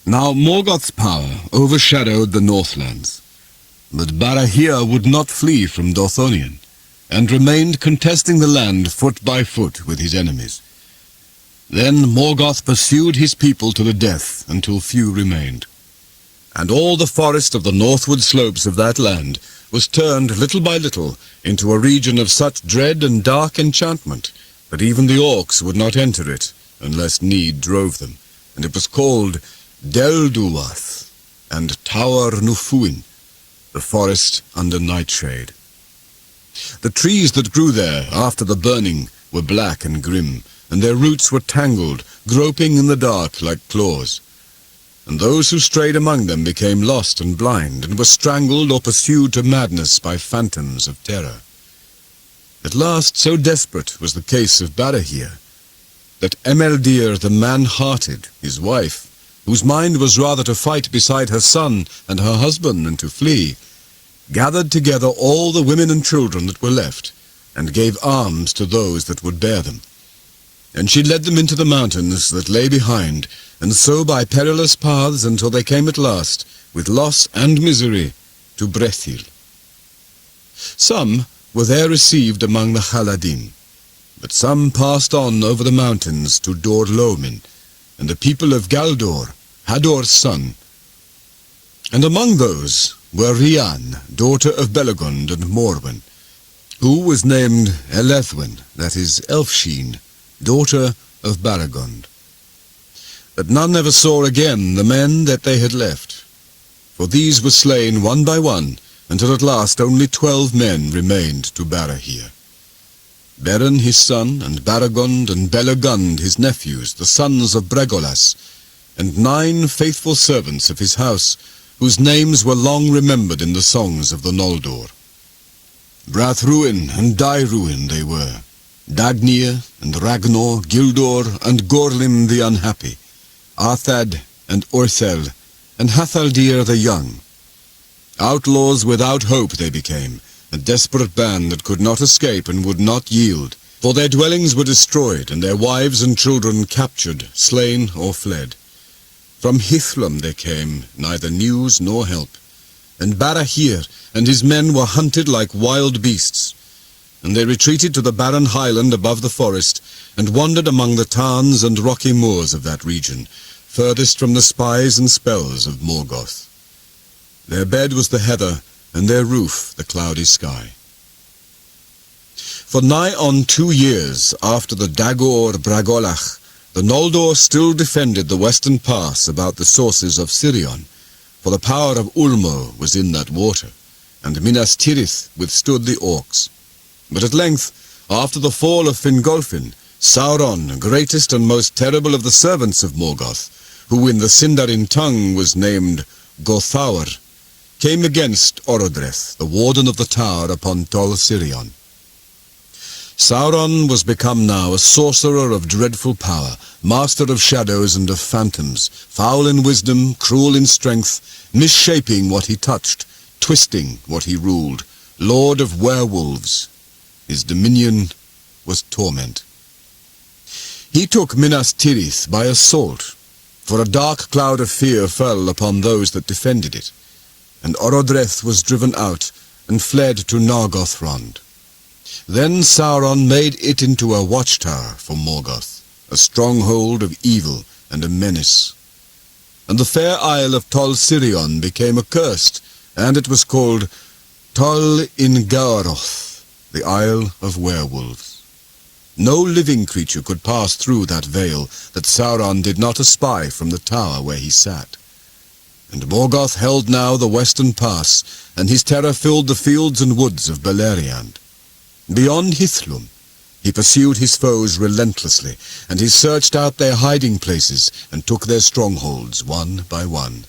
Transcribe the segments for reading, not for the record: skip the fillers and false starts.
Now Morgoth's power overshadowed the Northlands, but Barahir would not flee from Dor-lomin, and remained contesting the land foot by foot with his enemies. Then Morgoth pursued his people to the death until few remained. And all the forest of the northward slopes of that land was turned little by little into a region of such dread and dark enchantment that even the orcs would not enter it unless need drove them, and it was called Del-duath and Tower Nufuin, the forest under nightshade. The trees that grew there after the burning were black and grim, and their roots were tangled, groping in the dark like claws. And those who strayed among them became lost and blind, and were strangled or pursued to madness by phantoms of terror. At last, so desperate was the case of Barahir, that Emeldir the man-hearted, his wife, whose mind was rather to fight beside her son and her husband than to flee, gathered together all the women and children that were left, and gave alms to those that would bear them. And she led them into the mountains that lay behind, and so by perilous paths until they came at last, with loss and misery, to Brethil. Some were there received among the Haladin, but some passed on over the mountains to Dor-lomin, and the people of Galdor, Hador's son. And among those were Rian, daughter of Beleriand and Morwen, who was named Elethwen, that is, Elfsheen, daughter of Barahir. But none ever saw again the men that they had left, for these were slain one by one, until at last only 12 men remained to Barahir. Beren his son, and Barahir and Beleriand his nephews, the sons of Bregolas, and 9 faithful servants of his house, whose names were long remembered in the songs of the Noldor. Brathruin and Dairuin they were, Dagnir and Ragnar, Gildor and Gorlim the unhappy, Arthad and Orthel, and Hathaldir the young. Outlaws without hope they became, a desperate band that could not escape and would not yield, for their dwellings were destroyed, and their wives and children captured, slain, or fled. From Hithlum they came, neither news nor help, and Barahir and his men were hunted like wild beasts. And they retreated to the barren highland above the forest, and wandered among the tarns and rocky moors of that region, furthest from the spies and spells of Morgoth. Their bed was the heather, and their roof the cloudy sky. For nigh on 2 years after the Dagor Bragolach, the Noldor still defended the western pass about the sources of Sirion, for the power of Ulmo was in that water, and Minas Tirith withstood the orcs. But at length, after the fall of Fingolfin, Sauron, greatest and most terrible of the servants of Morgoth, who in the Sindarin tongue was named Gothaur, came against Orodreth, the warden of the tower upon Tol Sirion. Sauron was become now a sorcerer of dreadful power, master of shadows and of phantoms, foul in wisdom, cruel in strength, misshaping what he touched, twisting what he ruled, lord of werewolves. His dominion was torment. He took Minas Tirith by assault, for a dark cloud of fear fell upon those that defended it, and Orodreth was driven out and fled to Nargothrond. Then Sauron made it into a watchtower for Morgoth, a stronghold of evil and a menace. And the fair isle of Tol Sirion became accursed, and it was called Tol Ingaroth, the Isle of Werewolves. No living creature could pass through that veil that Sauron did not espy from the tower where he sat. And Morgoth held now the western pass, and his terror filled the fields and woods of Beleriand. Beyond Hithlum, he pursued his foes relentlessly, and he searched out their hiding places and took their strongholds one by one.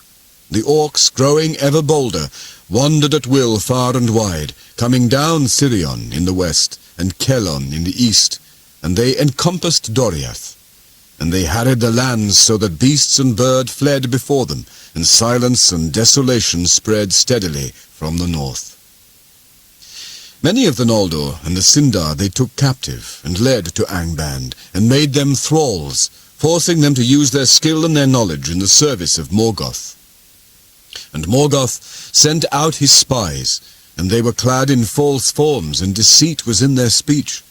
The orcs, growing ever bolder, wandered at will far and wide, coming down Sirion in the west and Kelon in the east, and they encompassed Doriath. And they harried the lands so that beasts and bird fled before them, and silence and desolation spread steadily from the north. Many of the Noldor and the Sindar they took captive, and led to Angband, and made them thralls, forcing them to use their skill and their knowledge in the service of Morgoth. And Morgoth sent out his spies, and they were clad in false forms, and deceit was in their speech.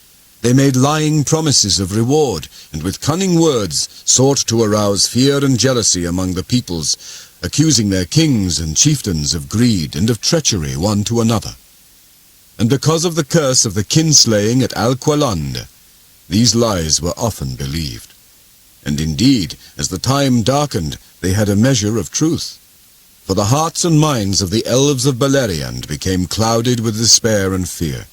They made lying promises of reward, and with cunning words sought to arouse fear and jealousy among the peoples, accusing their kings and chieftains of greed and of treachery one to another. And because of the curse of the kinslaying at Alqualande, these lies were often believed. And indeed, as the time darkened, they had a measure of truth. For the hearts and minds of the elves of Beleriand became clouded with despair and fear.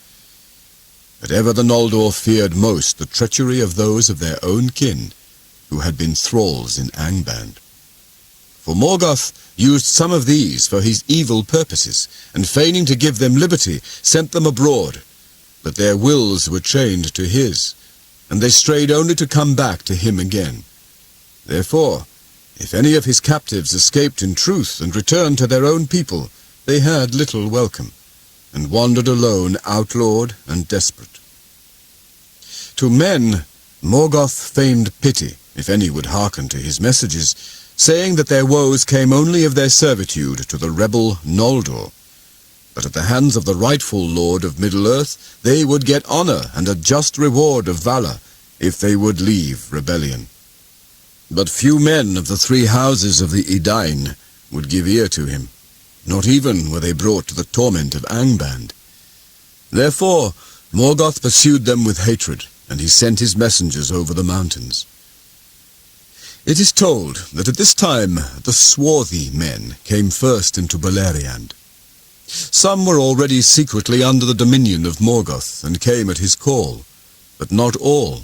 But ever the Noldor feared most the treachery of those of their own kin, who had been thralls in Angband. For Morgoth used some of these for his evil purposes, and feigning to give them liberty, sent them abroad. But their wills were chained to his, and they strayed only to come back to him again. Therefore, if any of his captives escaped in truth and returned to their own people, they had little welcome, and wandered alone, outlawed and desperate. To men, Morgoth feigned pity, if any would hearken to his messages, saying that their woes came only of their servitude to the rebel Noldor. But at the hands of the rightful lord of Middle-earth, they would get honor and a just reward of valor, if they would leave rebellion. But few men of the three houses of the Edain would give ear to him. Not even were they brought to the torment of Angband. Therefore Morgoth pursued them with hatred, and he sent his messengers over the mountains. It is told that at this time the swarthy men came first into Beleriand. Some were already secretly under the dominion of Morgoth, and came at his call, but not all.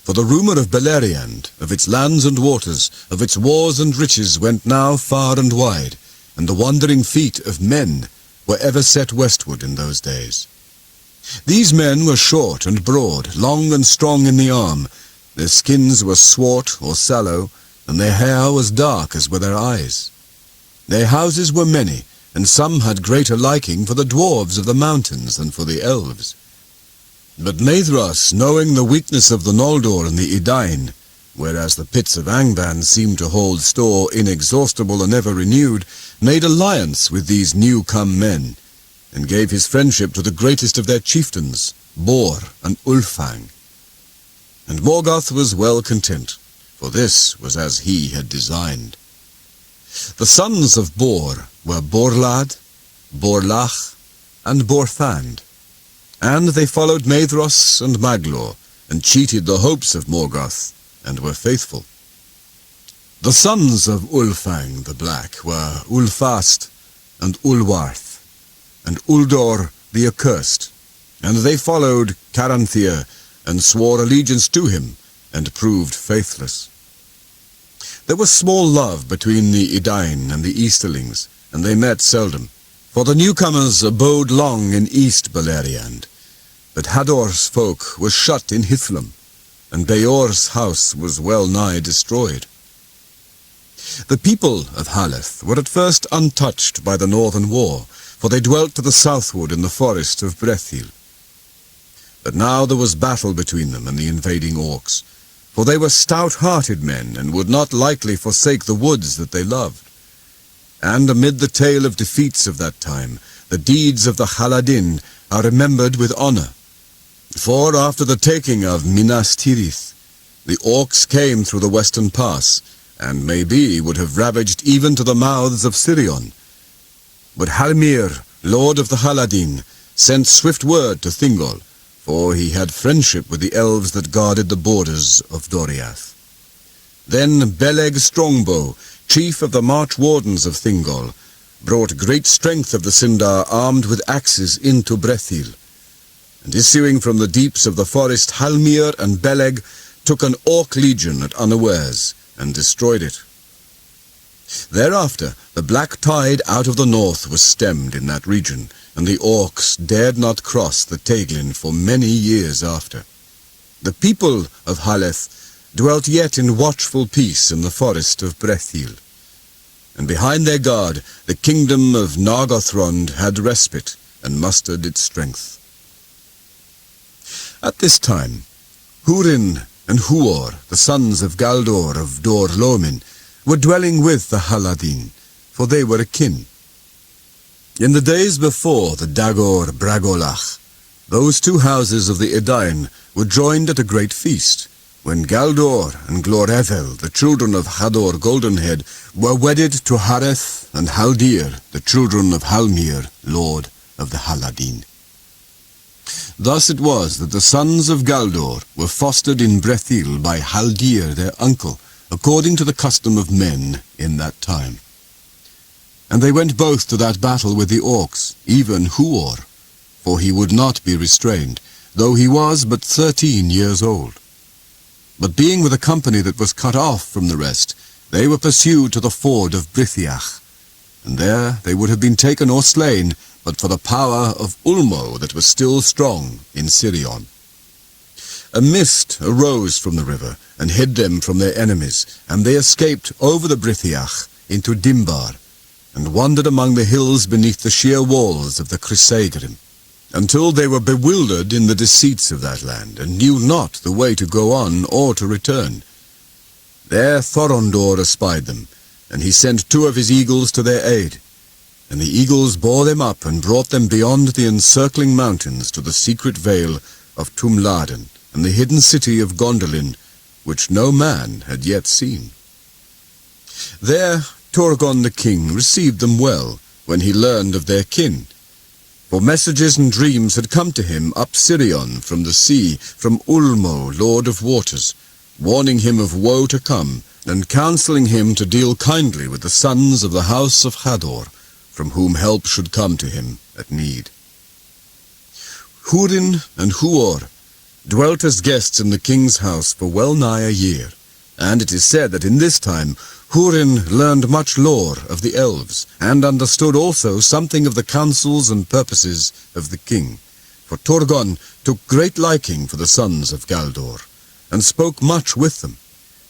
For the rumour of Beleriand, of its lands and waters, of its wars and riches, went now far and wide, and the wandering feet of men were ever set westward in those days. These men were short and broad, long and strong in the arm. Their skins were swart or sallow, and their hair was dark as were their eyes. Their houses were many, and some had greater liking for the dwarves of the mountains than for the elves. But Maedhros, knowing the weakness of the Noldor and the Edain, whereas the pits of Angband seemed to hold store inexhaustible and ever renewed, made alliance with these new-come men, and gave his friendship to the greatest of their chieftains, Bor and Ulfang. And Morgoth was well content, for this was as he had designed. The sons of Bor were Borlad, Borlach, and Borthand, and they followed Maedhros and Maglor, and cheated the hopes of Morgoth, and were faithful. The sons of Ulfang the Black were Ulfast and Ulwarth, and Uldor the Accursed, and they followed Caranthir, and swore allegiance to him, and proved faithless. There was small love between the Edain and the Easterlings, and they met seldom, for the newcomers abode long in East Beleriand. But Hador's folk was shut in Hithlum, and Beor's house was well nigh destroyed. The people of Haleth were at first untouched by the northern war, for they dwelt to the southward in the forest of Brethil. But now there was battle between them and the invading orcs, for they were stout-hearted men, and would not lightly forsake the woods that they loved. And amid the tale of defeats of that time, the deeds of the Haladin are remembered with honor. For after the taking of Minas Tirith, the orcs came through the western pass, and maybe would have ravaged even to the mouths of Sirion. But Halmir, lord of the Haladin, sent swift word to Thingol, for he had friendship with the elves that guarded the borders of Doriath. Then Beleg Strongbow, chief of the march wardens of Thingol, brought great strength of the Sindar armed with axes into Brethil. And issuing from the deeps of the forest, Halmir and Beleg took an orc legion at unawares, and destroyed it. Thereafter the black tide out of the north was stemmed in that region, and the orcs dared not cross the Teglin for many years after. The people of Haleth dwelt yet in watchful peace in the forest of Brethil, and behind their guard the kingdom of Nargothrond had respite, and mustered its strength. At this time Hurin, and Huor, the sons of Galdor of Dor-lomin, were dwelling with the Haladin, for they were akin. In the days before the Dagor Bragolach, those two houses of the Edain were joined at a great feast, when Galdor and Glorethel, the children of Hador Goldenhead, were wedded to Hareth and Haldir, the children of Halmir, lord of the Haladin. Thus it was that the sons of Galdor were fostered in Brethil by Haldir their uncle, according to the custom of men in that time. And they went both to that battle with the orcs, even Huor, for he would not be restrained, though he was but 13 years old. But being with a company that was cut off from the rest, they were pursued to the ford of Brithiach, and there they would have been taken or slain, but for the power of Ulmo that was still strong in Sirion. A mist arose from the river, and hid them from their enemies, and they escaped over the Brithiach into Dimbar, and wandered among the hills beneath the sheer walls of the Crisegrim, until they were bewildered in the deceits of that land, and knew not the way to go on or to return. There Thorondor espied them, and he sent 2 of his eagles to their aid. And the eagles bore them up and brought them beyond the encircling mountains to the secret vale of Tumladen, and the hidden city of Gondolin, which no man had yet seen. There Torgon the king received them well, when he learned of their kin. For messages and dreams had come to him up Sirion from the sea, from Ulmo, lord of waters, warning him of woe to come, and counselling him to deal kindly with the sons of the house of Hador, from whom help should come to him at need. Hurin and Huor dwelt as guests in the king's house for well nigh a year, and it is said that in this time Hurin learned much lore of the elves, and understood also something of the counsels and purposes of the king. For Torgon took great liking for the sons of Galdor, and spoke much with them.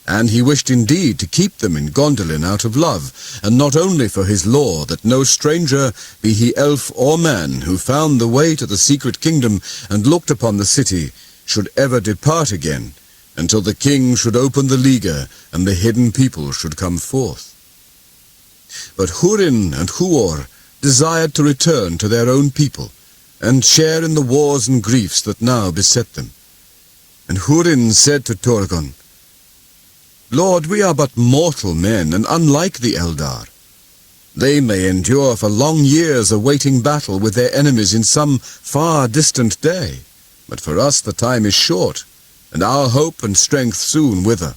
And he wished indeed to keep them in Gondolin out of love, and not only for his law, that no stranger, be he elf or man, who found the way to the secret kingdom and looked upon the city, should ever depart again, until the king should open the leaguer, and the hidden people should come forth. But Hurin and Huor desired to return to their own people, and share in the wars and griefs that now beset them. And Hurin said to Torgon, "Lord, we are but mortal men, and unlike the Eldar. They may endure for long years awaiting battle with their enemies in some far distant day, but for us the time is short, and our hope and strength soon wither.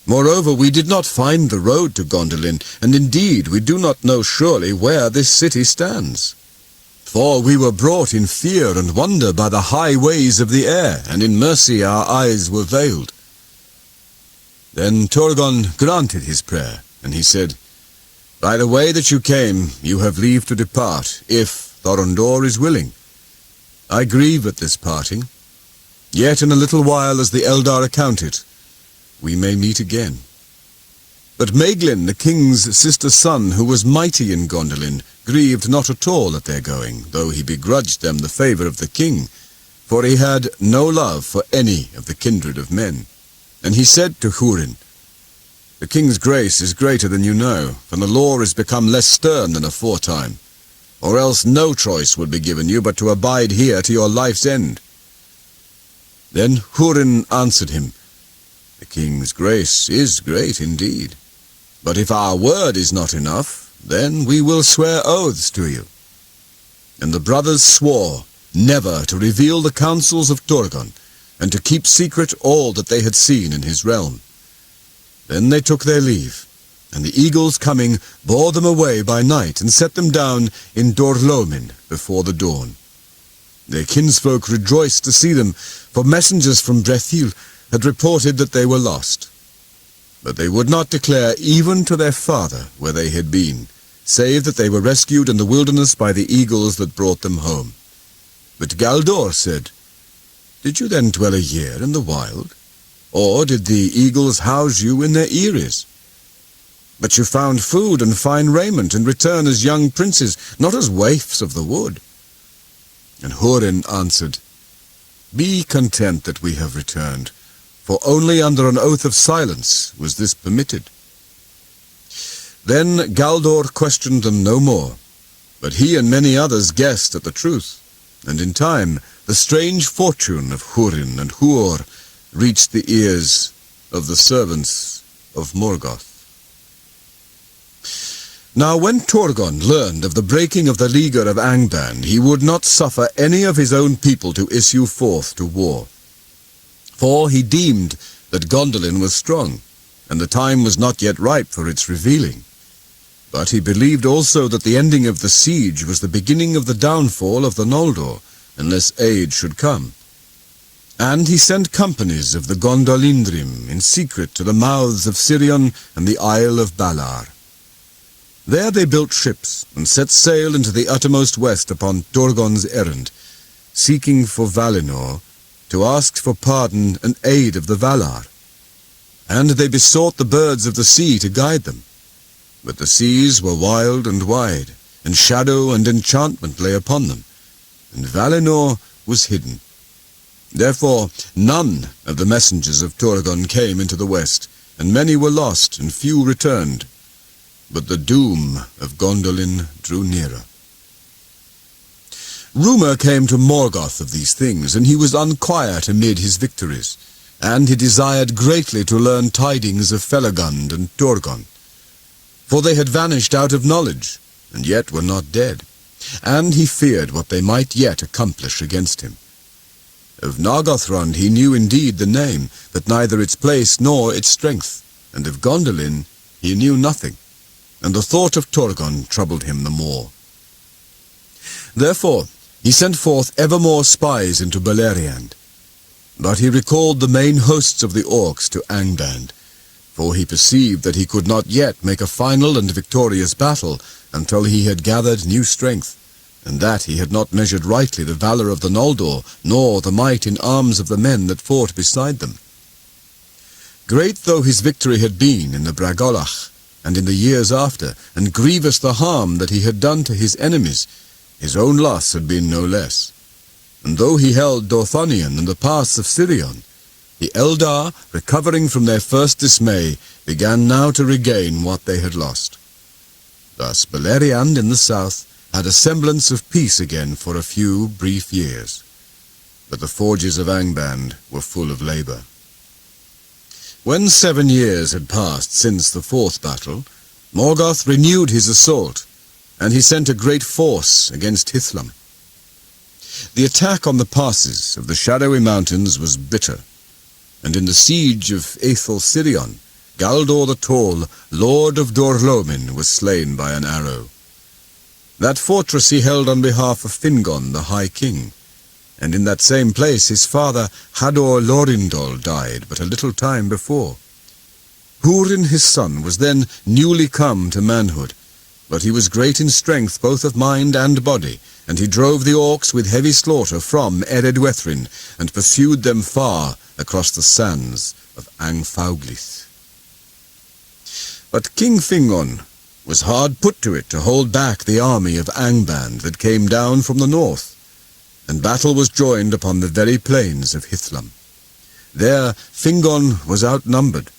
Moreover, we did not find the road to Gondolin, and indeed we do not know surely where this city stands. For we were brought in fear and wonder by the high ways of the air, and in mercy our eyes were veiled." Then Torgon granted his prayer, and he said, "By the way that you came, you have leave to depart, if Thorondor is willing. I grieve at this parting. Yet in a little while, as the Eldar account it, we may meet again." But Maeglin, the king's sister's son, who was mighty in Gondolin, grieved not at all at their going, though he begrudged them the favour of the king, for he had no love for any of the kindred of men. And he said to Hurin, "The king's grace is greater than you know, for the law is become less stern than aforetime, or else no choice would be given you but to abide here to your life's end." Then Hurin answered him, "The king's grace is great indeed, but if our word is not enough, then we will swear oaths to you." And the brothers swore never to reveal the counsels of Torgon, and to keep secret all that they had seen in his realm. Then they took their leave, and the eagles coming bore them away by night, and set them down in Dor-lomin before the dawn. Their kinsfolk rejoiced to see them, for messengers from Brethil had reported that they were lost. But they would not declare even to their father where they had been, save that they were rescued in the wilderness by the eagles that brought them home. But Galdor said, "Did you then dwell a year in the wild? Or did the eagles house you in their eyries? But you found food and fine raiment, and return as young princes, not as waifs of the wood." And Hurin answered, "Be content that we have returned, for only under an oath of silence was this permitted. Then Galdor questioned them no more, but he and many others guessed at the truth, and in time the strange fortune of Hurin and Huor reached the ears of the servants of Morgoth. Now when Torgon learned of the breaking of the leaguer of Angband, he would not suffer any of his own people to issue forth to war. For he deemed that Gondolin was strong, and the time was not yet ripe for its revealing. But he believed also that the ending of the siege was the beginning of the downfall of the Noldor, unless aid should come. And he sent companies of the Gondolindrim in secret to the mouths of Sirion and the Isle of Balar. There they built ships and set sail into the uttermost west upon Torgon's errand, seeking for Valinor, to ask for pardon and aid of the Valar. And they besought the birds of the sea to guide them. But the seas were wild and wide, and shadow and enchantment lay upon them, and Valinor was hidden. Therefore none of the messengers of Torgon came into the west, and many were lost, and few returned. But the doom of Gondolin drew nearer. Rumour came to Morgoth of these things, and he was unquiet amid his victories, and he desired greatly to learn tidings of Felagund and Torgon. For they had vanished out of knowledge, and yet were not dead, and he feared what they might yet accomplish against him. Of Nargothrond he knew indeed the name, but neither its place nor its strength, and of Gondolin he knew nothing, and the thought of Torgon troubled him the more. Therefore he sent forth ever more spies into Beleriand, but he recalled the main hosts of the orcs to Angband, for he perceived that he could not yet make a final and victorious battle until he had gathered new strength, and that he had not measured rightly the valour of the Noldor, nor the might in arms of the men that fought beside them. Great though his victory had been in the Bragolach, and in the years after, and grievous the harm that he had done to his enemies, his own loss had been no less. And though he held Dorthonion and the pass of Sirion, the Eldar, recovering from their first dismay, began now to regain what they had lost. Thus Beleriand in the south had a semblance of peace again for a few brief years, but the forges of Angband were full of labour. When 7 years had passed since the fourth battle, Morgoth renewed his assault, and he sent a great force against Hithlam. The attack on the passes of the shadowy mountains was bitter, and in the siege of Aethel Sirion, Galdor the Tall, lord of Dor-lomin, was slain by an arrow. That fortress he held on behalf of Fingon, the High King, and in that same place his father Hador Lorindol died but a little time before. Hurin his son was then newly come to manhood, but he was great in strength both of mind and body, and he drove the orcs with heavy slaughter from Eredwethrin, and pursued them far across the sands of Angfauglith. But King Fingon was hard put to it to hold back the army of Angband that came down from the north, and battle was joined upon the very plains of Hithlam. There Fingon was outnumbered,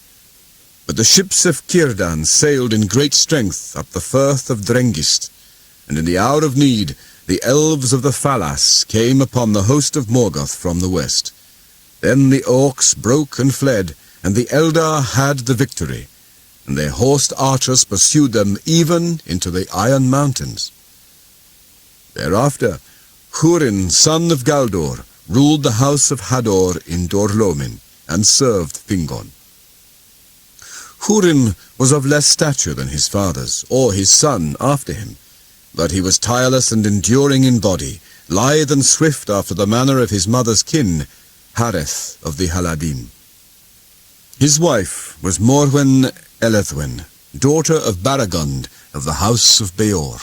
but the ships of Círdan sailed in great strength up the firth of Drengist, and in the hour of need the elves of the Falas came upon the host of Morgoth from the west. Then the orcs broke and fled, and the Eldar had the victory, and their horsed archers pursued them even into the Iron Mountains. Thereafter Hurin, son of Galdor, ruled the house of Hador in Dor-lomin, and served Fingon. Hurin was of less stature than his fathers, or his son after him, but he was tireless and enduring in body, lithe and swift after the manner of his mother's kin, Hareth of the Haladin. His wife was Morwen Elethwen, daughter of Baragund of the house of Beor,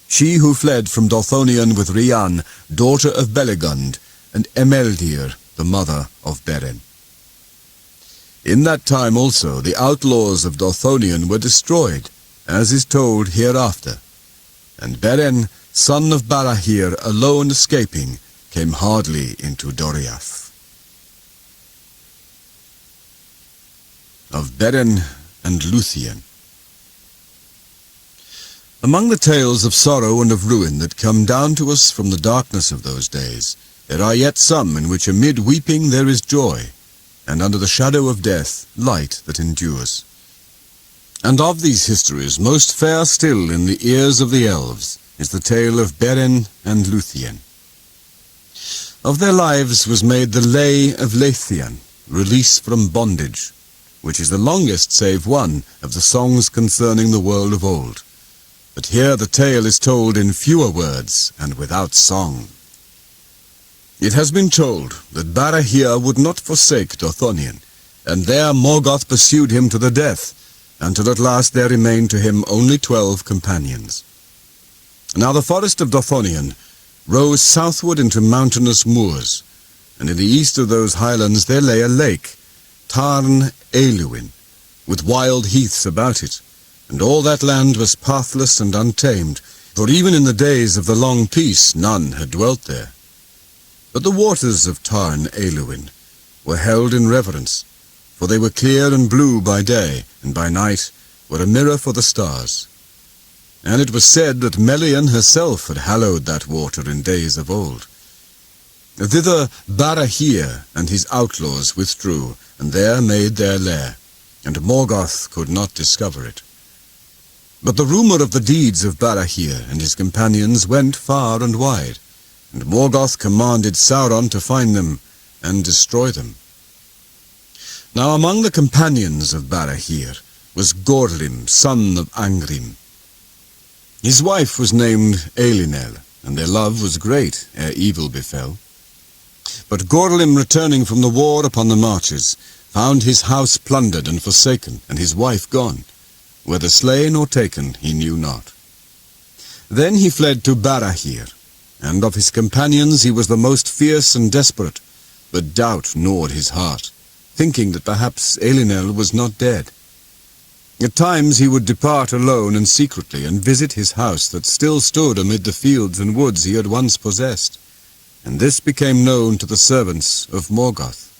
she who fled from Dorthonion with Rian, daughter of Belegund, and Emeldir, the mother of Beren. In that time also the outlaws of Dorthonion were destroyed, as is told hereafter, and Beren, son of Barahir, alone escaping, came hardly into Doriath. of Beren and Luthien. Among the tales of sorrow and of ruin that come down to us from the darkness of those days, there are yet some in which amid weeping there is joy, and under the shadow of death light that endures. And of these histories most fair still in the ears of the elves is the tale of Beren and Luthien. Of their lives was made the Lay of Luthien, Release from Bondage, which is the longest save one of the songs concerning the world of old. But here the tale is told in fewer words and without song. It has been told that Barahir would not forsake Dorthonion, and there Morgoth pursued him to the death, until at last there remained to him only 12 companions. Now the forest of Dorthonion rose southward into mountainous moors, and in the east of those highlands there lay a lake, Tarn Eluin, with wild heaths about it, and all that land was pathless and untamed, for even in the days of the long peace none had dwelt there. But the waters of Tarn Eluin were held in reverence, for they were clear and blue by day, and by night were a mirror for the stars. And it was said that Melian herself had hallowed that water in days of old. Thither Barahir and his outlaws withdrew, and there made their lair, and Morgoth could not discover it. But the rumour of the deeds of Barahir and his companions went far and wide, and Morgoth commanded Sauron to find them and destroy them. Now among the companions of Barahir was Gorlim, son of Angrim. His wife was named Elinel, and their love was great ere evil befell. But Gorlim, returning from the war upon the marches, found his house plundered and forsaken, and his wife gone. Whether slain or taken, he knew not. Then he fled to Barahir, and of his companions he was the most fierce and desperate, but doubt gnawed his heart, thinking that perhaps Elinel was not dead. At times he would depart alone and secretly, and visit his house that still stood amid the fields and woods he had once possessed, and this became known to the servants of Morgoth.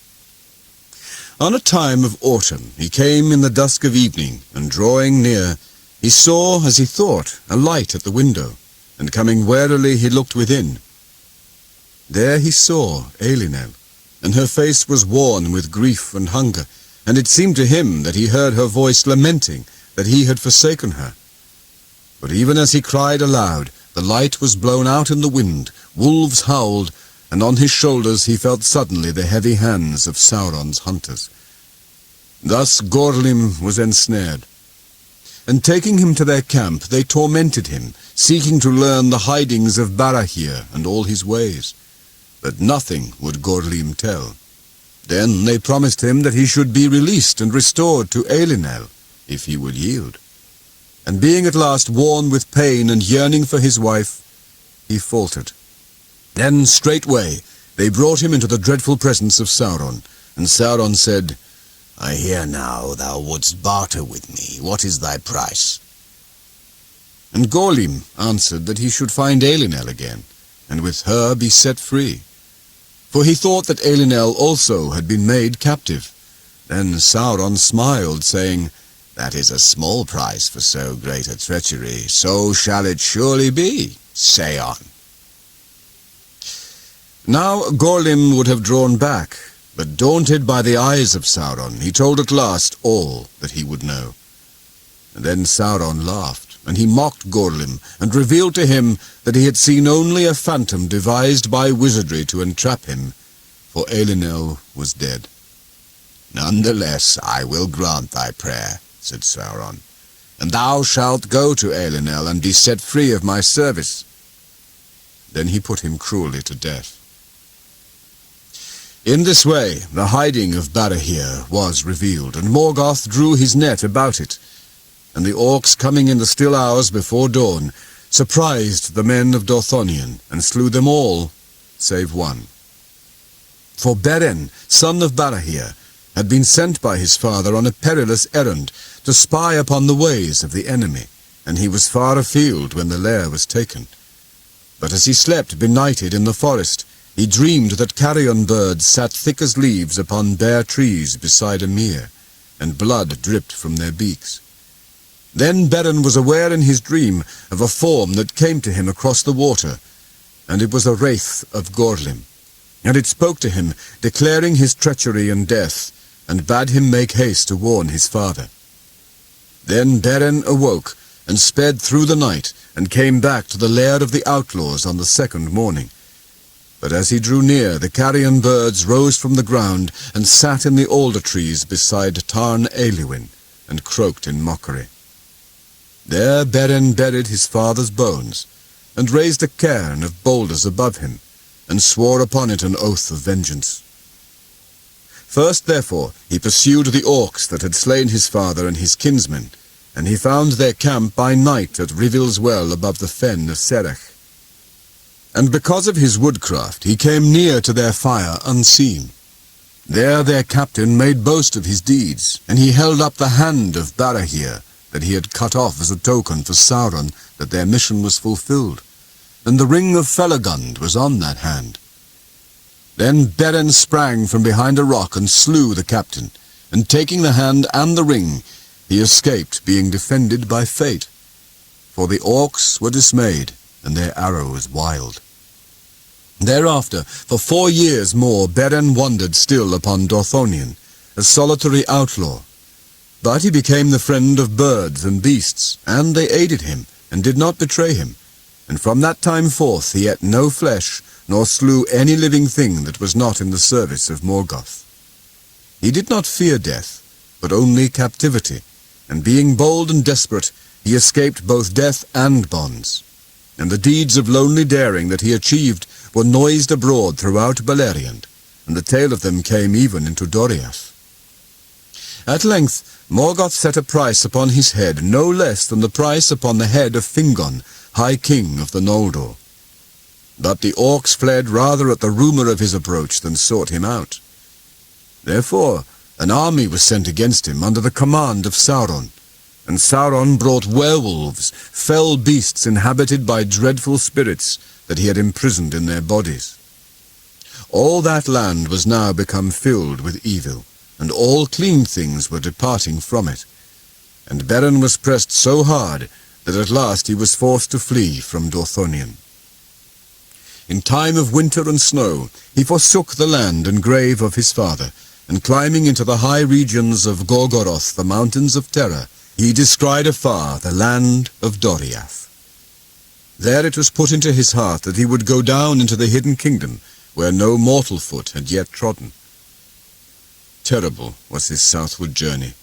On a time of autumn he came in the dusk of evening, and drawing near, he saw, as he thought, a light at the window, and coming warily he looked within. There he saw Elinel, and her face was worn with grief and hunger, and it seemed to him that he heard her voice lamenting that he had forsaken her. But even as he cried aloud, the light was blown out in the wind, wolves howled, and on his shoulders he felt suddenly the heavy hands of Sauron's hunters. Thus Gorlim was ensnared, and taking him to their camp they tormented him, seeking to learn the hidings of Barahir and all his ways. But nothing would Gorlim tell. Then they promised him that he should be released and restored to Elinel, if he would yield. And being at last worn with pain and yearning for his wife, he faltered. Then straightway they brought him into the dreadful presence of Sauron, and Sauron said, "I hear now thou wouldst barter with me. What is thy price?" And Gorlim answered that he should find Elinel again, and with her be set free. For he thought that Elinel also had been made captive. Then Sauron smiled, saying, "That is a small price for so great a treachery. So shall it surely be. Say on." Now Gorlim would have drawn back, but daunted by the eyes of Sauron, he told at last all that he would know. And then Sauron laughed, and he mocked Gorlim, and revealed to him that he had seen only a phantom devised by wizardry to entrap him, for Elinel was dead. "Nonetheless I will grant thy prayer," said Sauron, "and thou shalt go to Elinel and be set free of my service." Then he put him cruelly to death. In this way the hiding of Barahir was revealed, and Morgoth drew his net about it, and the orcs, coming in the still hours before dawn, surprised the men of Dorthonion, and slew them all, save one. For Beren, son of Barahir, had been sent by his father on a perilous errand to spy upon the ways of the enemy, and he was far afield when the lair was taken. But as he slept benighted in the forest, he dreamed that carrion birds sat thick as leaves upon bare trees beside a mere, and blood dripped from their beaks. Then Beren was aware in his dream of a form that came to him across the water, and it was a wraith of Gorlim. And it spoke to him, declaring his treachery and death, and bade him make haste to warn his father. Then Beren awoke, and sped through the night, and came back to the lair of the outlaws on the second morning. But as he drew near, the carrion birds rose from the ground, and sat in the alder trees beside Tarn Eilwyn, and croaked in mockery. There Beren buried his father's bones, and raised a cairn of boulders above him, and swore upon it an oath of vengeance. First, therefore, he pursued the orcs that had slain his father and his kinsmen, and he found their camp by night at Rivil's well above the fen of Serech. And because of his woodcraft he came near to their fire unseen. There their captain made boast of his deeds, and he held up the hand of Barahir, that he had cut off as a token for Sauron that their mission was fulfilled, and the ring of Felagund was on that hand. Then Beren sprang from behind a rock and slew the captain, and taking the hand and the ring, he escaped, being defended by fate. For the orcs were dismayed, and their arrows wild. Thereafter, for 4 years more, Beren wandered still upon Dorthonion, a solitary outlaw. But he became the friend of birds and beasts, and they aided him, and did not betray him. And from that time forth he ate no flesh, nor slew any living thing that was not in the service of Morgoth. He did not fear death, but only captivity, and being bold and desperate, he escaped both death and bonds. And the deeds of lonely daring that he achieved were noised abroad throughout Beleriand, and the tale of them came even into Doriath. At length Morgoth set a price upon his head, no less than the price upon the head of Fingon, High King of the Noldor. But the orcs fled rather at the rumour of his approach than sought him out. Therefore an army was sent against him under the command of Sauron, and Sauron brought werewolves, fell beasts inhabited by dreadful spirits that he had imprisoned in their bodies. All that land was now become filled with evil, and all clean things were departing from it. And Beren was pressed so hard that at last he was forced to flee from Dorthonion. In time of winter and snow he forsook the land and grave of his father, and climbing into the high regions of Gorgoroth, the mountains of terror, he descried afar the land of Doriath. There it was put into his heart that he would go down into the hidden kingdom, where no mortal foot had yet trodden. Terrible was his southward journey.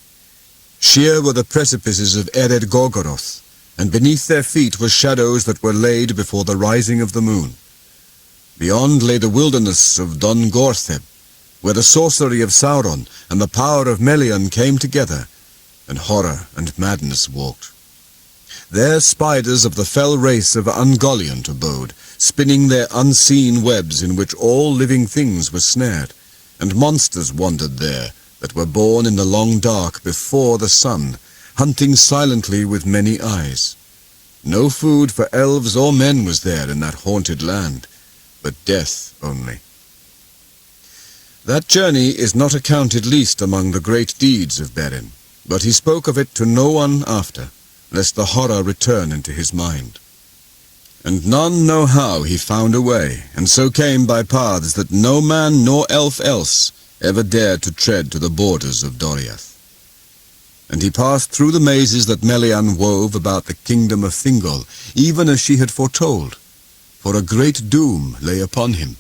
Sheer were the precipices of Ered Gorgoroth, and beneath their feet were shadows that were laid before the rising of the moon. Beyond lay the wilderness of Dun Gortheb, where the sorcery of Sauron and the power of Melian came together, and horror and madness walked. There spiders of the fell race of Ungoliant abode, spinning their unseen webs in which all living things were snared, and monsters wandered there that were born in the long dark before the sun, hunting silently with many eyes. No food for elves or men was there in that haunted land, but death only. That journey is not accounted least among the great deeds of Beren, but he spoke of it to no one after, lest the horror return into his mind. And none know how he found a way, and so came by paths that no man nor elf else ever dared to tread to the borders of Doriath. And he passed through the mazes that Melian wove about the kingdom of Thingol, even as she had foretold, for a great doom lay upon him.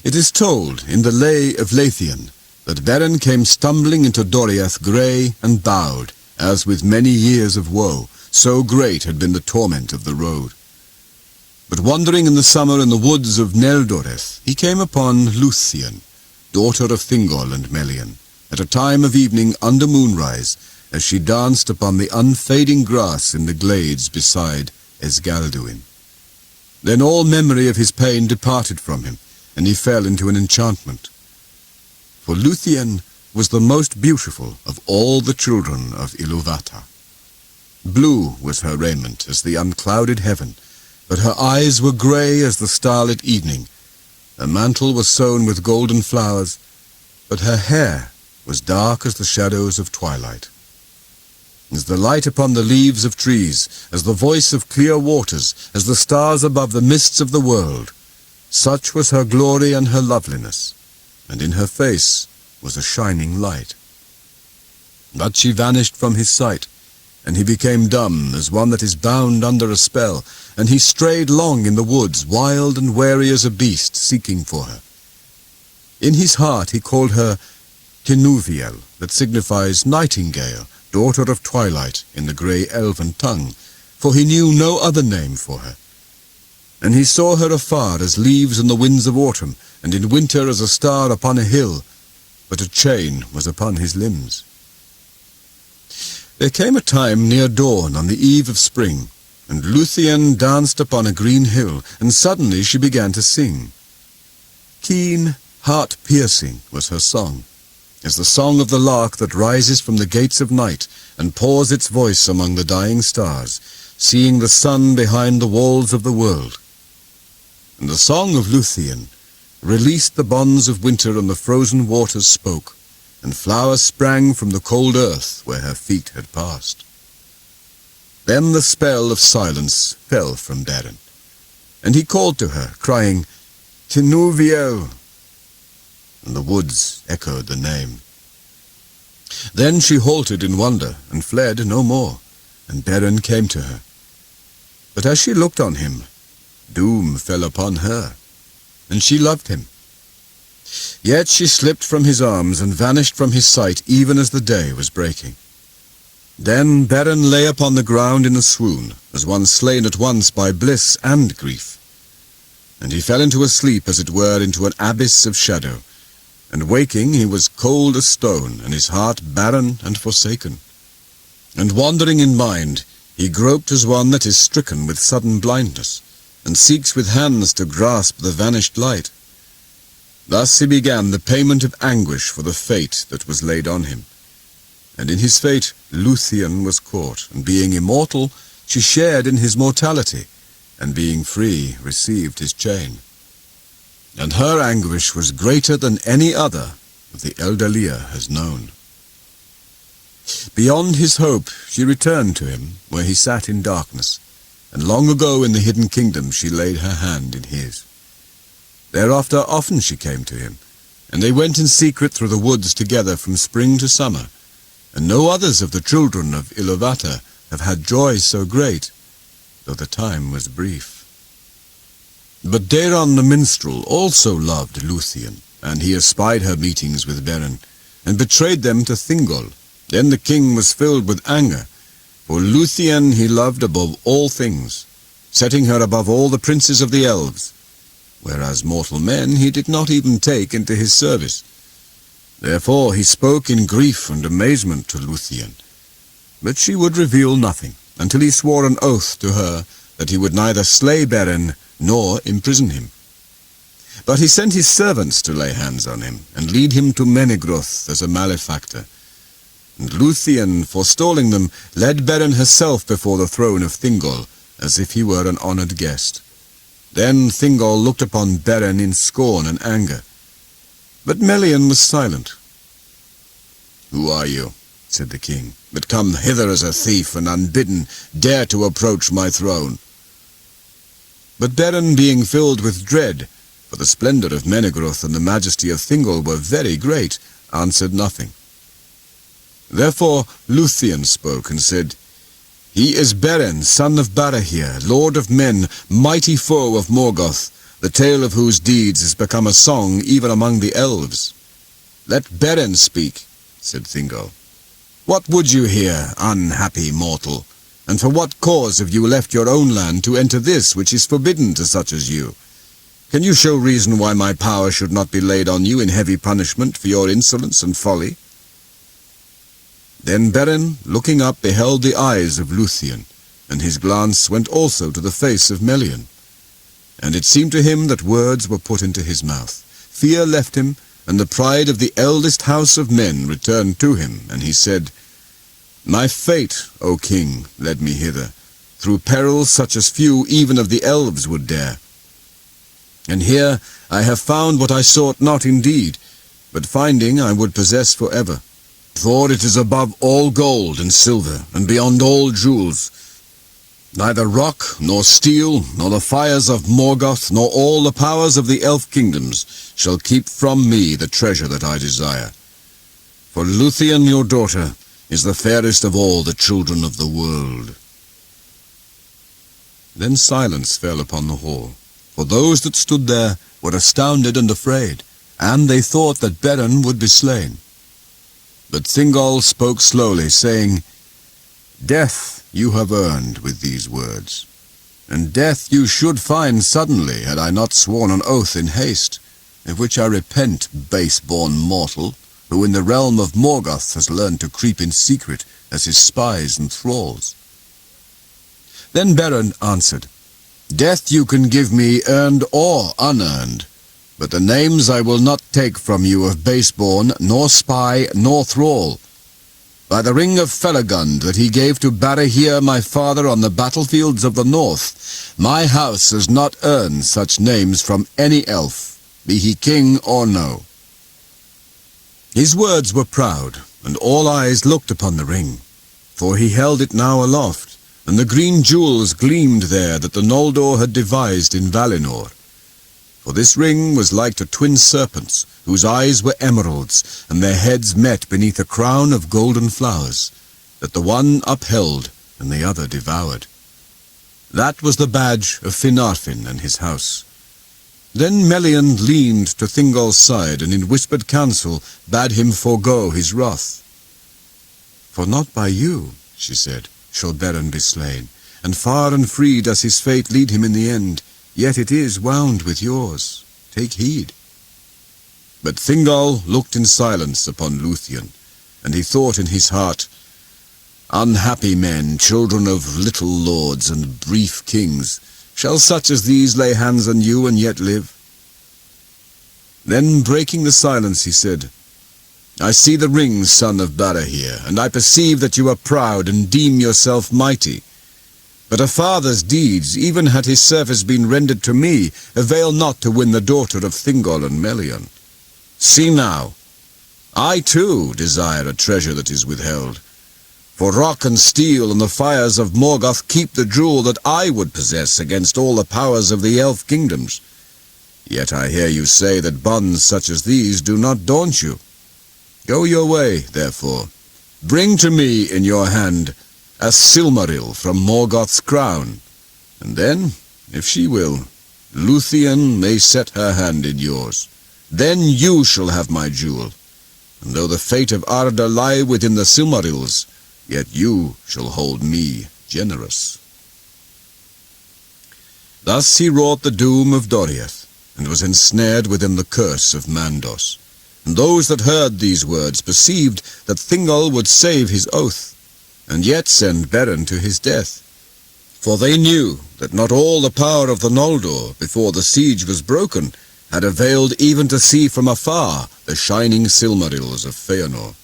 It is told in the Lay of Luthien that Beren came stumbling into Doriath grey and bowed, as with many years of woe, so great had been the torment of the road. But wandering in the summer in the woods of Neldoreth, he came upon Luthien, daughter of Thingol and Melian, at a time of evening under moonrise, as she danced upon the unfading grass in the glades beside Esgalduin. Then all memory of his pain departed from him, and he fell into an enchantment. For Luthien was the most beautiful of all the children of Iluvatar. Blue was her raiment as the unclouded heaven, but her eyes were grey as the starlit evening. Her mantle was sewn with golden flowers, but her hair was dark as the shadows of twilight. As the light upon the leaves of trees, as the voice of clear waters, as the stars above the mists of the world, such was her glory and her loveliness, and in her face was a shining light. But she vanished from his sight, and he became dumb as one that is bound under a spell, and he strayed long in the woods, wild and wary as a beast, seeking for her. In his heart he called her Tinuviel, that signifies nightingale, daughter of twilight, in the grey elven tongue, for he knew no other name for her. And he saw her afar as leaves in the winds of autumn, and in winter as a star upon a hill, but a chain was upon his limbs. There came a time near dawn on the eve of spring, and Luthien danced upon a green hill, and suddenly she began to sing. Keen, heart-piercing was her song, as the song of the lark that rises from the gates of night and pours its voice among the dying stars, seeing the sun behind the walls of the world. And the song of Luthien released the bonds of winter, and the frozen waters spoke, and flowers sprang from the cold earth where her feet had passed. Then the spell of silence fell from Beren, and he called to her, crying, Tinuviel, and the woods echoed the name. Then she halted in wonder, and fled no more, and Beren came to her. But as she looked on him, doom fell upon her, and she loved him. Yet she slipped from his arms and vanished from his sight even as the day was breaking. Then Beren lay upon the ground in a swoon, as one slain at once by bliss and grief. And he fell into a sleep, as it were, into an abyss of shadow, and waking he was cold as stone, and his heart barren and forsaken. And wandering in mind, he groped as one that is stricken with sudden blindness, and seeks with hands to grasp the vanished light. Thus he began the payment of anguish for the fate that was laid on him. And in his fate Luthien was caught, and being immortal, she shared in his mortality, and being free received his chain. And her anguish was greater than any other that the Eldalia has known. Beyond his hope she returned to him, where he sat in darkness, and long ago in the hidden kingdom she laid her hand in his. Thereafter often she came to him, and they went in secret through the woods together from spring to summer, and no others of the children of Iluvatar have had joy so great, though the time was brief. But Daron the minstrel also loved Luthien, and he espied her meetings with Beren, and betrayed them to Thingol. Then the king was filled with anger, for Luthien he loved above all things, setting her above all the princes of the elves, whereas mortal men he did not even take into his service. Therefore he spoke in grief and amazement to Luthien, but she would reveal nothing, until he swore an oath to her that he would neither slay Beren nor imprison him. But he sent his servants to lay hands on him, and lead him to Menegroth as a malefactor. And Luthien, forestalling them, led Beren herself before the throne of Thingol, as if he were an honoured guest. Then Thingol looked upon Beren in scorn and anger. But Melian was silent. "Who are you?" said the king, "but come hither as a thief, and unbidden dare to approach my throne?" But Beren, being filled with dread, for the splendour of Menegroth and the majesty of Thingol were very great, answered nothing. Therefore Luthien spoke and said, "He is Beren, son of Barahir, lord of men, mighty foe of Morgoth, the tale of whose deeds has become a song even among the elves." "Let Beren speak," said Thingol. "What would you here, unhappy mortal? And for what cause have you left your own land to enter this which is forbidden to such as you? Can you show reason why my power should not be laid on you in heavy punishment for your insolence and folly?" Then Beren, looking up, beheld the eyes of Luthien, and his glance went also to the face of Melian. And it seemed to him that words were put into his mouth. Fear left him, and the pride of the eldest house of men returned to him, and he said, "My fate, O king, led me hither, through perils such as few even of the elves would dare. And here I have found what I sought not indeed, but finding I would possess forever. For it is above all gold and silver, and beyond all jewels. Neither rock, nor steel, nor the fires of Morgoth, nor all the powers of the elf kingdoms shall keep from me the treasure that I desire. For Luthien, your daughter, is the fairest of all the children of the world." Then silence fell upon the hall, for those that stood there were astounded and afraid, and they thought that Beren would be slain. But Thingol spoke slowly, saying, "Death you have earned with these words, and death you should find suddenly had I not sworn an oath in haste, of which I repent, base-born mortal, who in the realm of Morgoth has learned to creep in secret as his spies and thralls." Then Beren answered, "Death you can give me earned or unearned, but the names I will not take from you of base-born, nor spy, nor thrall. By the ring of Felagund that he gave to Barahir my father on the battlefields of the north, my house has not earned such names from any elf, be he king or no." His words were proud, and all eyes looked upon the ring, for he held it now aloft, and the green jewels gleamed there that the Noldor had devised in Valinor. For this ring was like to twin serpents, whose eyes were emeralds, and their heads met beneath a crown of golden flowers, that the one upheld and the other devoured. That was the badge of Finarfin and his house. Then Melian leaned to Thingol's side, and in whispered counsel bade him forego his wrath. "For not by you," she said, "shall Beren be slain, and far and free does his fate lead him in the end, yet it is wound with yours. Take heed." But Thingol looked in silence upon Luthien, and he thought in his heart, "Unhappy men, children of little lords and brief kings, shall such as these lay hands on you and yet live?" Then, breaking the silence, he said, "I see the ring, son of Barahir, and I perceive that you are proud and deem yourself mighty. But a father's deeds, even had his service been rendered to me, avail not to win the daughter of Thingol and Melian. See now, I too desire a treasure that is withheld. For rock and steel and the fires of Morgoth keep the jewel that I would possess against all the powers of the elf kingdoms. Yet I hear you say that bonds such as these do not daunt you. Go your way, therefore. Bring to me in your hand a Silmaril from Morgoth's crown, and then, if she will, Luthien may set her hand in yours. Then you shall have my jewel, and though the fate of Arda lie within the Silmarils, yet you shall hold me generous." Thus he wrought the doom of Doriath, and was ensnared within the curse of Mandos. And those that heard these words perceived that Thingol would save his oath, and yet send Beren to his death. For they knew that not all the power of the Noldor, before the siege was broken, had availed even to see from afar the shining Silmarils of Feanor.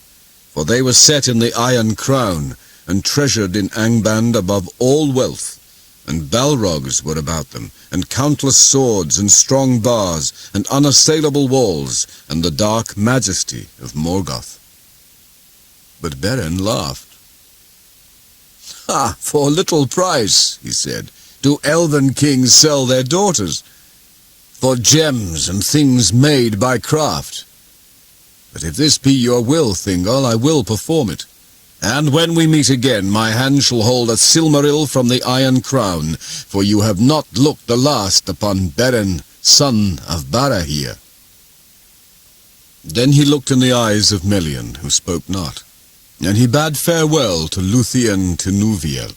For they were set in the Iron Crown, and treasured in Angband above all wealth, and Balrogs were about them, and countless swords, and strong bars, and unassailable walls, and the dark majesty of Morgoth. But Beren laughed. "Ha! For little price," he said, "do elven kings sell their daughters, for gems and things made by craft. But if this be your will, Thingol, I will perform it. And when we meet again, my hand shall hold a Silmaril from the Iron Crown, for you have not looked the last upon Beren, son of Barahir." Then he looked in the eyes of Melian, who spoke not, and he bade farewell to Luthien to Nuviel,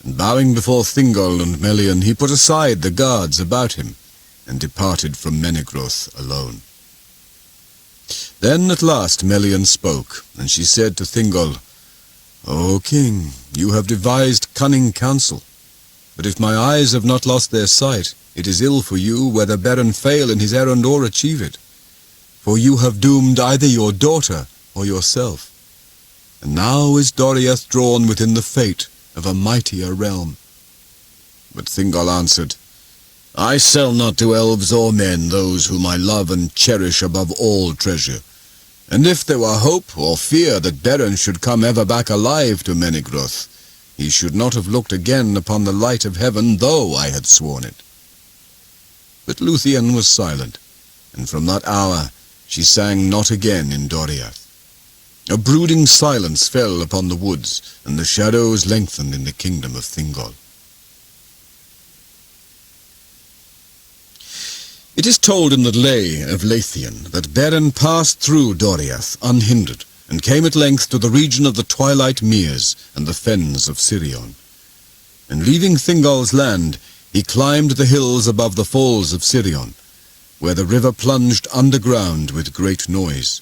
and bowing before Thingol and Melian, he put aside the guards about him, and departed from Menegroth alone. Then at last Melian spoke, and she said to Thingol, "O king, you have devised cunning counsel, but if my eyes have not lost their sight, it is ill for you whether Beren fail in his errand or achieve it, for you have doomed either your daughter or yourself. And now is Doriath drawn within the fate of a mightier realm." But Thingol answered, "I sell not to elves or men those whom I love and cherish above all treasure, And if there were hope or fear that Beren should come ever back alive to Menegroth, he should not have looked again upon the light of heaven, though I had sworn it. But Luthien was silent, and from that hour she sang not again in Doriath. A brooding silence fell upon the woods, and the shadows lengthened in the kingdom of Thingol. It is told in the Lay of Luthien that Beren passed through Doriath unhindered, and came at length to the region of the twilight meres and the fens of Sirion. And leaving Thingol's land, he climbed the hills above the falls of Sirion, where the river plunged underground with great noise.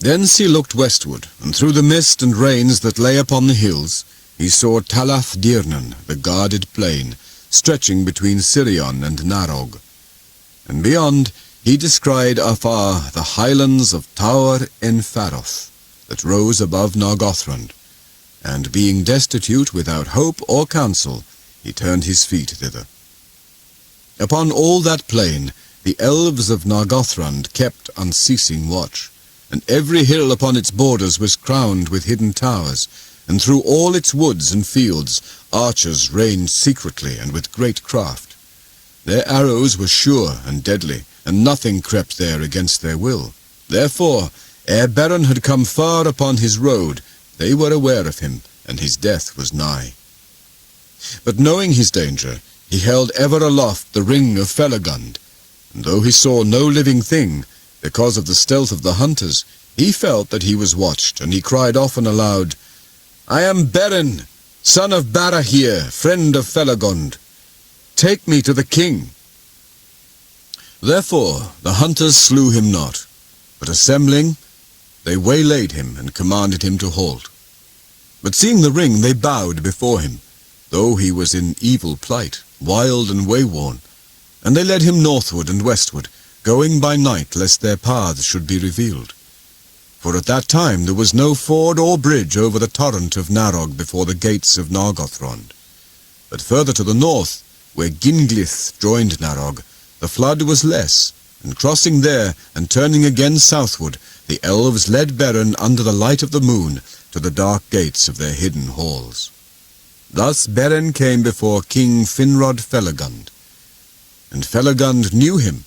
Thence he looked westward, and through the mist and rains that lay upon the hills, he saw Talath Dirnan, the guarded plain, stretching between Sirion and Narog. And beyond, he descried afar the highlands of Taur en Faroth, that rose above Nargothrond, and being destitute without hope or counsel, he turned his feet thither. Upon all that plain, the elves of Nargothrond kept unceasing watch, and every hill upon its borders was crowned with hidden towers, and through all its woods and fields archers reigned secretly and with great craft. Their arrows were sure and deadly, and nothing crept there against their will. Therefore, ere Beren had come far upon his road, they were aware of him, and his death was nigh. But knowing his danger, he held ever aloft the ring of Felagund, and though he saw no living thing, because of the stealth of the hunters, he felt that he was watched, and he cried often aloud, "I am Beren, son of Barahir, friend of Felagund. Take me to the king." Therefore the hunters slew him not, but assembling, they waylaid him and commanded him to halt. But seeing the ring, they bowed before him, though he was in evil plight, wild and wayworn, and they led him northward and westward, going by night lest their paths should be revealed. For at that time there was no ford or bridge over the torrent of Narog before the gates of Nargothrond. But further to the north, where Ginglith joined Narog, the flood was less, and crossing there and turning again southward, the elves led Beren under the light of the moon to the dark gates of their hidden halls. Thus Beren came before King Finrod Felagund, and Felagund knew him,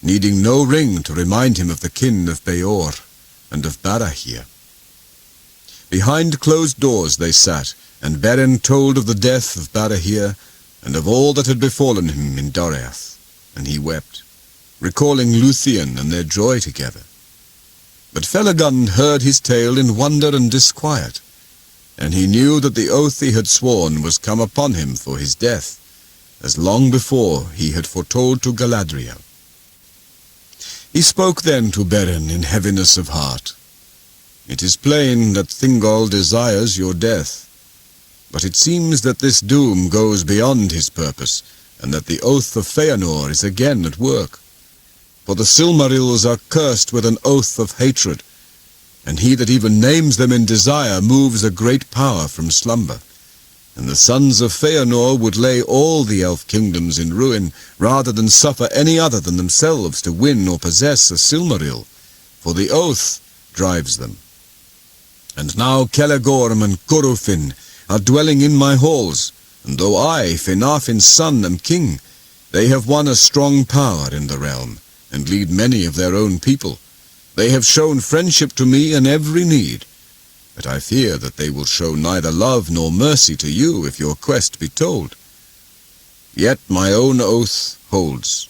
needing no ring to remind him of the kin of Beor and of Barahir. Behind closed doors they sat, and Beren told of the death of Barahir, and of all that had befallen him in Doriath, and he wept, recalling Luthien and their joy together. But Felagund heard his tale in wonder and disquiet, and he knew that the oath he had sworn was come upon him for his death, as long before he had foretold to Galadriel. He spoke then to Beren in heaviness of heart. "It is plain that Thingol desires your death, but it seems that this doom goes beyond his purpose, and that the oath of Feanor is again at work. For the Silmarils are cursed with an oath of hatred, and he that even names them in desire moves a great power from slumber. And the sons of Feanor would lay all the elf kingdoms in ruin, rather than suffer any other than themselves to win or possess a Silmaril, for the oath drives them. And now Celegorm and Curufin are dwelling in my halls, and though I, Finarfin's son, am king, they have won a strong power in the realm, and lead many of their own people. They have shown friendship to me in every need, but I fear that they will show neither love nor mercy to you if your quest be told. Yet my own oath holds,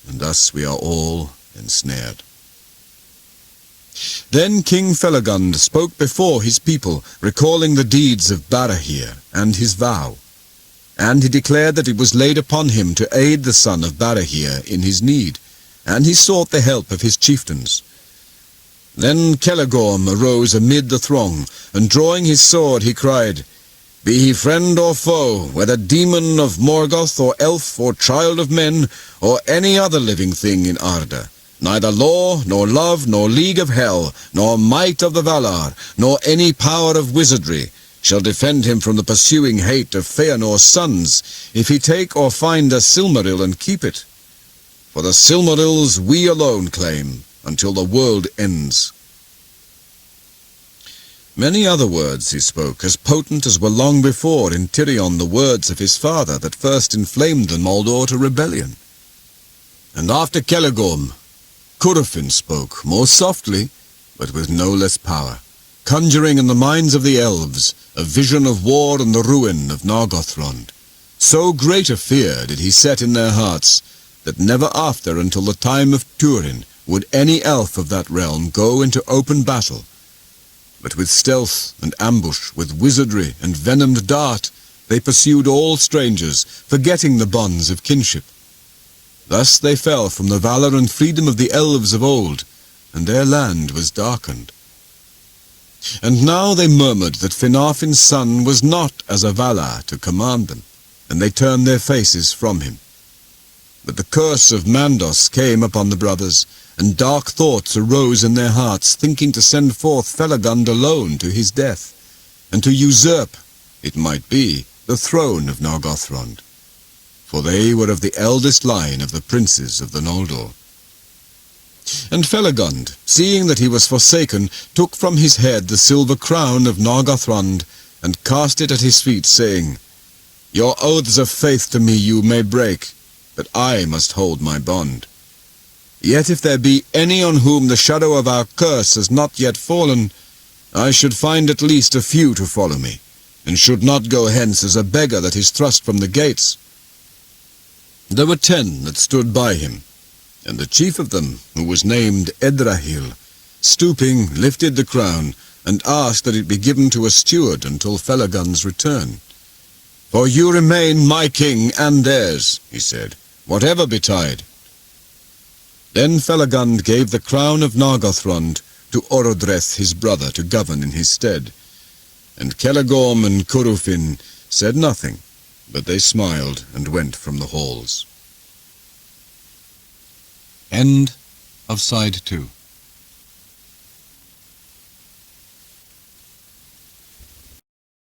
and thus we are all ensnared." Then King Felagund spoke before his people, recalling the deeds of Barahir and his vow, and he declared that it was laid upon him to aid the son of Barahir in his need, and he sought the help of his chieftains. Then Celegorm arose amid the throng, and drawing his sword he cried, "Be he friend or foe, whether demon of Morgoth or elf or child of men, or any other living thing in Arda, neither law, nor love, nor league of hell, nor might of the Valar, nor any power of wizardry, shall defend him from the pursuing hate of Feanor's sons, if he take or find a Silmaril and keep it. For the Silmarils we alone claim, until the world ends." Many other words he spoke, as potent as were long before in Tirion the words of his father that first inflamed the Noldor to rebellion. And after Celegorm, Curufin spoke, more softly, but with no less power, conjuring in the minds of the elves a vision of war and the ruin of Nargothrond. So great a fear did he set in their hearts, that never after until the time of Turin would any elf of that realm go into open battle, but with stealth and ambush, with wizardry and venomed dart, they pursued all strangers, forgetting the bonds of kinship. Thus they fell from the valor and freedom of the elves of old, and their land was darkened. And now they murmured that Finarfin's son was not as a Valar to command them, and they turned their faces from him. But the curse of Mandos came upon the brothers, and dark thoughts arose in their hearts, thinking to send forth Felagund alone to his death, and to usurp, it might be, the throne of Nargothrond. For they were of the eldest line of the princes of the Noldor. And Felagund, seeing that he was forsaken, took from his head the silver crown of Nargothrond, and cast it at his feet, saying, "Your oaths of faith to me you may break, but I must hold my bond. Yet if there be any on whom the shadow of our curse has not yet fallen, I should find at least a few to follow me, and should not go hence as a beggar that is thrust from the gates." There were 10 that stood by him, and the chief of them, who was named Edrahil, stooping, lifted the crown, and asked that it be given to a steward until Felagund's return. "For you remain my king and theirs," he said, "whatever betide." Then Felagund gave the crown of Nargothrond to Orodreth his brother to govern in his stead, and Celegorm and Curufin said nothing, but they smiled and went from the halls. End of Side 2.